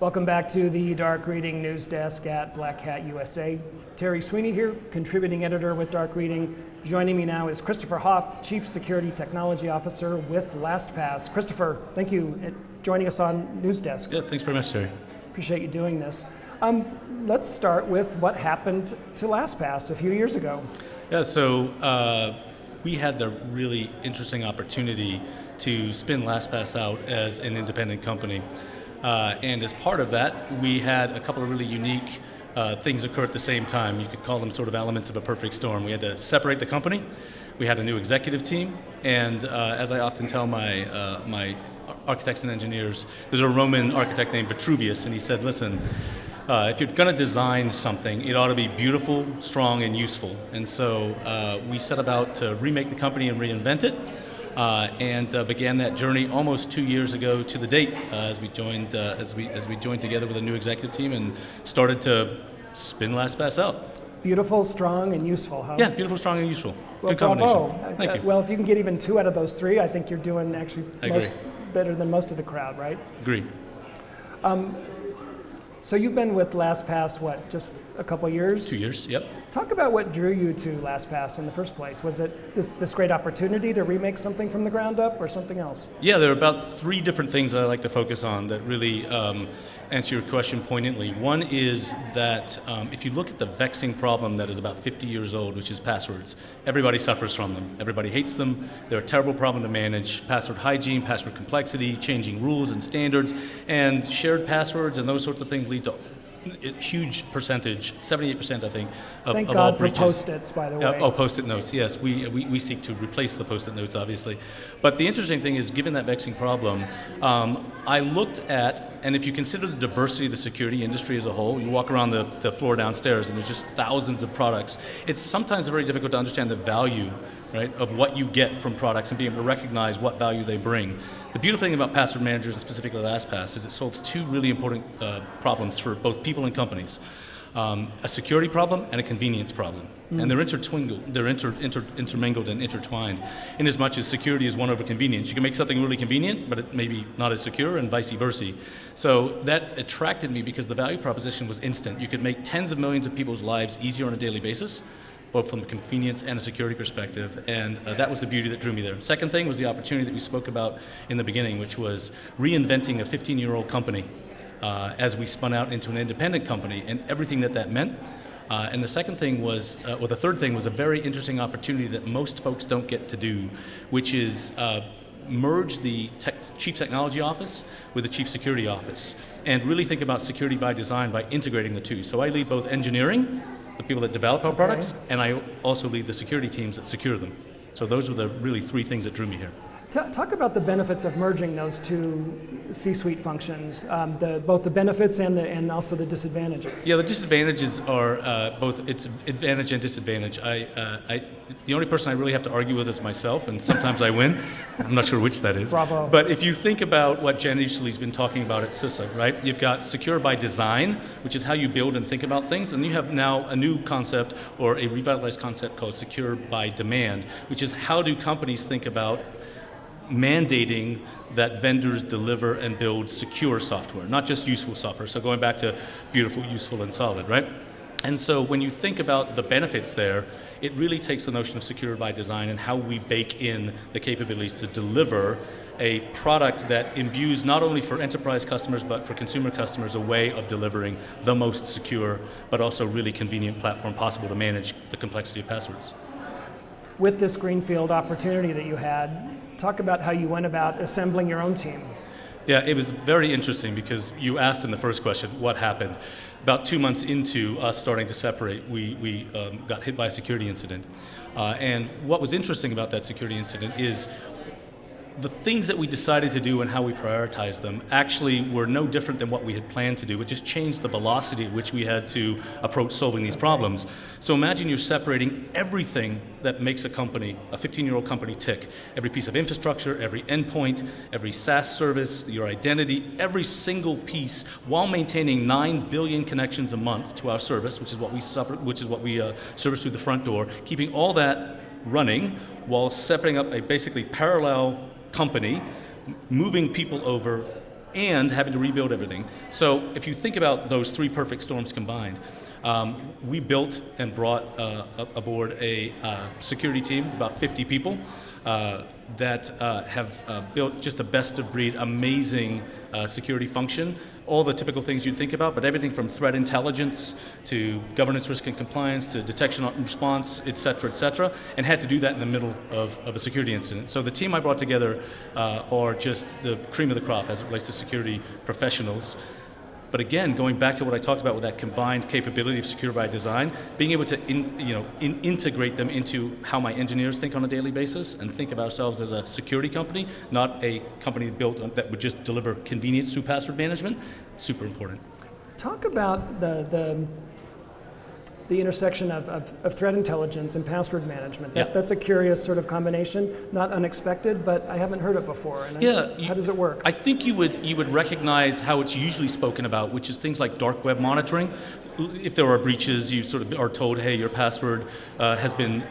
Welcome back to the Dark Reading News Desk at Black Hat USA. Terry Sweeney here, contributing editor with Dark Reading. Joining me now is Christofer Hoff, Chief Security Technology Officer with LastPass. Christofer, thank you for joining us on News Desk. Yeah, thanks very much, Terry. Appreciate you doing this. Let's start with what happened to LastPass a few years ago. Yeah, so we had the really interesting opportunity to spin LastPass out as an independent company. And as part of that, we had a couple of really unique things occur at the same time. You could call them sort of elements of a perfect storm. We had to separate the company. We had a new executive team. And as I often tell my architects and engineers, there's a Roman architect named Vitruvius, and he said, listen, if you're going to design something, it ought to be beautiful, strong, and useful. And so we set about to remake the company and reinvent it. And began that journey almost 2 years ago to the date as we joined together with a new executive team and started to spin LastPass out. Beautiful, strong, and useful, huh? Yeah, beautiful, strong, and useful. Well, good combination. Bravo. Thank you. Well, if you can get even 2 out of those 3, I think you're doing actually better than most of the crowd, right? Agree. So you've been with LastPass, what, just a couple years? 2 years, yep. Talk about what drew you to LastPass in the first place. Was it this great opportunity to remake something from the ground up or something else? Yeah, there are about 3 different things that I like to focus on that really answer your question poignantly. One is that if you look at the vexing problem that is about 50 years old, which is passwords, everybody suffers from them. Everybody hates them. They're a terrible problem to manage. Password hygiene, password complexity, changing rules and standards, and shared passwords and those sorts of things lead to a huge percentage, 78% I think, of Thank all God breaches. for Post-its, by the way. Oh, Post-it notes, yes. We seek to replace the Post-it notes, obviously. But the interesting thing is, given that vexing problem, I looked at, and if you consider the diversity of the security industry as a whole, you walk around the floor downstairs and there's just thousands of products. It's sometimes very difficult to understand the value, right, of what you get from products and being able to recognize what value they bring. The beautiful thing about password managers, and specifically LastPass, is it solves 2 really important problems for both people and companies. A security problem and a convenience problem. And they're intermingled and intertwined. In as much as security is one over convenience. You can make something really convenient, but it may be not as secure, and vice versa. So that attracted me because the value proposition was instant. You could make tens of millions of people's lives easier on a daily basis, both from a convenience and a security perspective, and that was the beauty that drew me there. Second thing was the opportunity that we spoke about in the beginning, which was reinventing a 15-year-old company as we spun out into an independent company, and everything that meant. And the second thing was, the third thing was a very interesting opportunity that most folks don't get to do, which is merge the Chief Technology Office with the Chief Security Office, and really think about security by design by integrating the 2. So I lead both engineering, the people that develop our products, and I also lead the security teams that secure them. So those were the really 3 things that drew me here. Talk about the benefits of merging those 2 C-suite functions, both the benefits and also the disadvantages. Yeah, the disadvantages are both its advantage and disadvantage. The only person I really have to argue with is myself, and sometimes I win. I'm not sure which that is. Bravo. But if you think about what Jen Easterly's been talking about at CISA, right? You've got secure by design, which is how you build and think about things, and you have now a new concept or a revitalized concept called secure by demand, which is how do companies think about mandating that vendors deliver and build secure software, not just useful software. So going back to beautiful, useful, and solid, right? And so when you think about the benefits there, it really takes the notion of secure by design and how we bake in the capabilities to deliver a product that imbues not only for enterprise customers but for consumer customers a way of delivering the most secure but also really convenient platform possible to manage the complexity of passwords. With this greenfield opportunity that you had, talk about how you went about assembling your own team. Yeah, it was very interesting because you asked in the first question what happened. About 2 months into us starting to separate, we got hit by a security incident. And what was interesting about that security incident is the things that we decided to do and how we prioritized them actually were no different than what we had planned to do. It just changed the velocity at which we had to approach solving these problems. So imagine you're separating everything that makes a company, a 15-year-old company, tick. Every piece of infrastructure, every endpoint, every SaaS service, your identity, every single piece, while maintaining 9 billion connections a month to our service, which is what we service through the front door, keeping all that running while separating up a basically parallel company, moving people over, and having to rebuild everything. So if you think about those three perfect storms combined, we built and brought aboard a security team, about 50 people, that have built just a best-of-breed, amazing security function. All the typical things you'd think about, but everything from threat intelligence to governance, risk and compliance to detection and response, et cetera, and had to do that in the middle of a security incident. So the team I brought together are just the cream of the crop as it relates to security professionals. But again, going back to what I talked about with that combined capability of secure by design, being able to integrate them into how my engineers think on a daily basis and think of ourselves as a security company, not a company built that would just deliver convenience through password management, super important. Talk about the intersection of threat intelligence and password management. That's a curious sort of combination, not unexpected, but I haven't heard it before. And how does it work? I think you would recognize how it's usually spoken about, which is things like dark web monitoring. If there are breaches, you sort of are told, hey, your password has been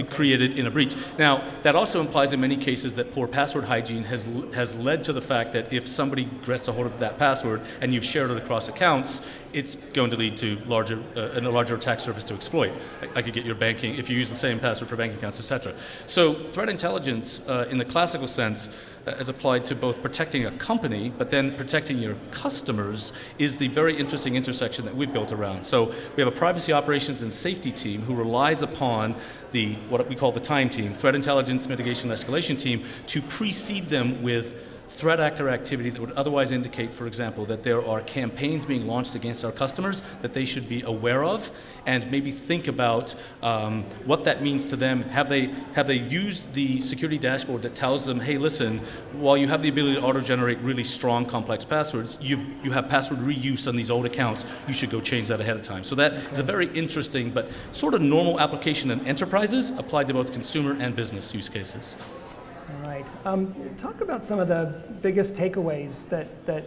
created in a breach. Now, that also implies in many cases that poor password hygiene has led to the fact that if somebody gets a hold of that password and you've shared it across accounts, it's going to lead to a larger attack surface to exploit. I could get your banking, if you use the same password for bank accounts, etc. So threat intelligence, in the classical sense, as applied to both protecting a company, but then protecting your customers, is the very interesting intersection that we've built around. So we have a privacy operations and safety team who relies upon what we call the TIME team, threat intelligence, mitigation, and escalation team, to precede them with threat actor activity that would otherwise indicate, for example, that there are campaigns being launched against our customers that they should be aware of, and maybe think about what that means to them. Have they used the security dashboard that tells them, hey, listen, while you have the ability to auto-generate really strong, complex passwords, you have password reuse on these old accounts. You should go change that ahead of time. So that is a very interesting but sort of normal application in enterprises applied to both consumer and business use cases. All right. Talk about some of the biggest takeaways that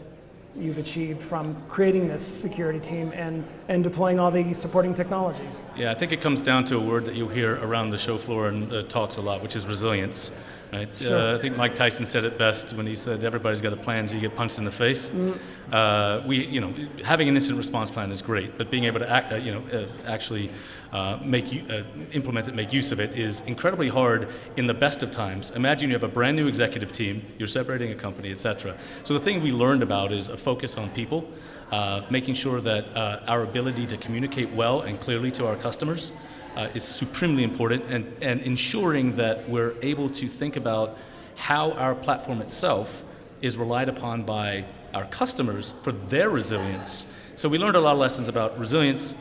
you've achieved from creating this security team and deploying all the supporting technologies. Yeah, I think it comes down to a word that you'll hear around the show floor and talks a lot, which is resilience. Right? Sure. I think Mike Tyson said it best when he said, "Everybody's got a plan until you get punched in the face." Having an incident response plan is great, but being able to actually implement it, make use of it, is incredibly hard in the best of times. Imagine you have a brand new executive team, you're separating a company, etc. So the thing we learned about is a focus on people, making sure that our ability to communicate well and clearly to our customers is supremely important, and ensuring that we're able to think about how our platform itself is relied upon by our customers for their resilience. So we learned a lot of lessons about resilience,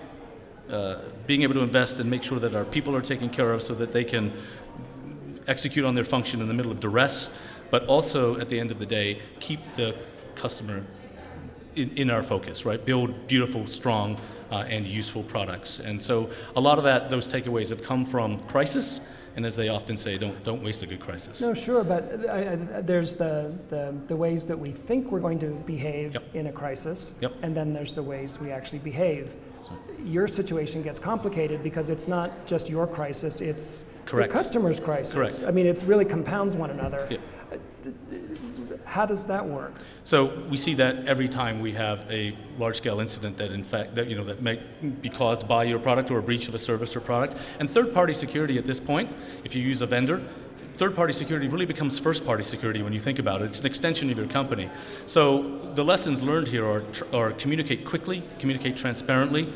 being able to invest and make sure that our people are taken care of so that they can execute on their function in the middle of duress, but also at the end of the day, keep the customer in our focus, right? Build beautiful, strong, and useful products. And so a lot of those takeaways have come from crisis, and as they often say, don't waste a good crisis. No, sure, but there's the ways that we think we're going to behave in a crisis, and then there's the ways we actually behave. Your situation gets complicated because it's not just your crisis, it's the customer's crisis. Correct. I mean, it really compounds one another. Yep. How does that work? So we see that every time we have a large-scale incident that may be caused by your product or a breach of a service or product. And third-party security at this point, if you use a vendor, third-party security really becomes first-party security when you think about it. It's an extension of your company. So the lessons learned here are communicate quickly, communicate transparently,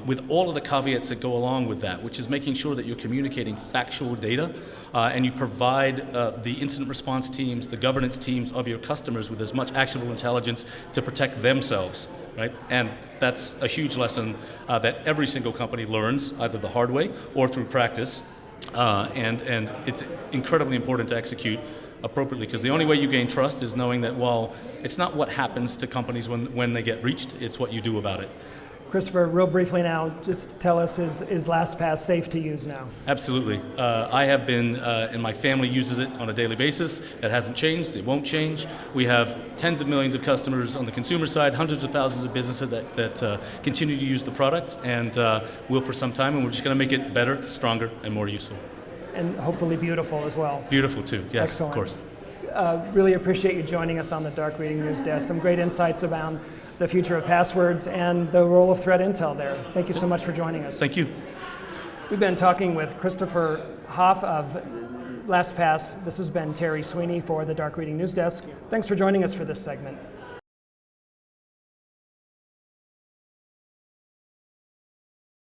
with all of the caveats that go along with that, which is making sure that you're communicating factual data, and you provide the incident response teams, the governance teams of your customers with as much actionable intelligence to protect themselves, right? And that's a huge lesson that every single company learns, either the hard way or through practice. And it's incredibly important to execute appropriately, because the only way you gain trust is knowing that, well, it's not what happens to companies when they get breached, it's what you do about it. Christofer, real briefly now, just tell us, is LastPass safe to use now? Absolutely. I have been, and my family uses it on a daily basis. That hasn't changed. It won't change. We have tens of millions of customers on the consumer side, hundreds of thousands of businesses that continue to use the product, and will for some time, and we're just going to make it better, stronger, and more useful. And hopefully beautiful as well. Beautiful too, yes, Excellent. Of course. Really appreciate you joining us on the Dark Reading News Desk. Some great insights around the future of passwords and the role of threat intel there. Thank you so much for joining us. Thank you. We've been talking with Christofer Hoff of LastPass. This has been Terry Sweeney for the Dark Reading News Desk. Thanks for joining us for this segment.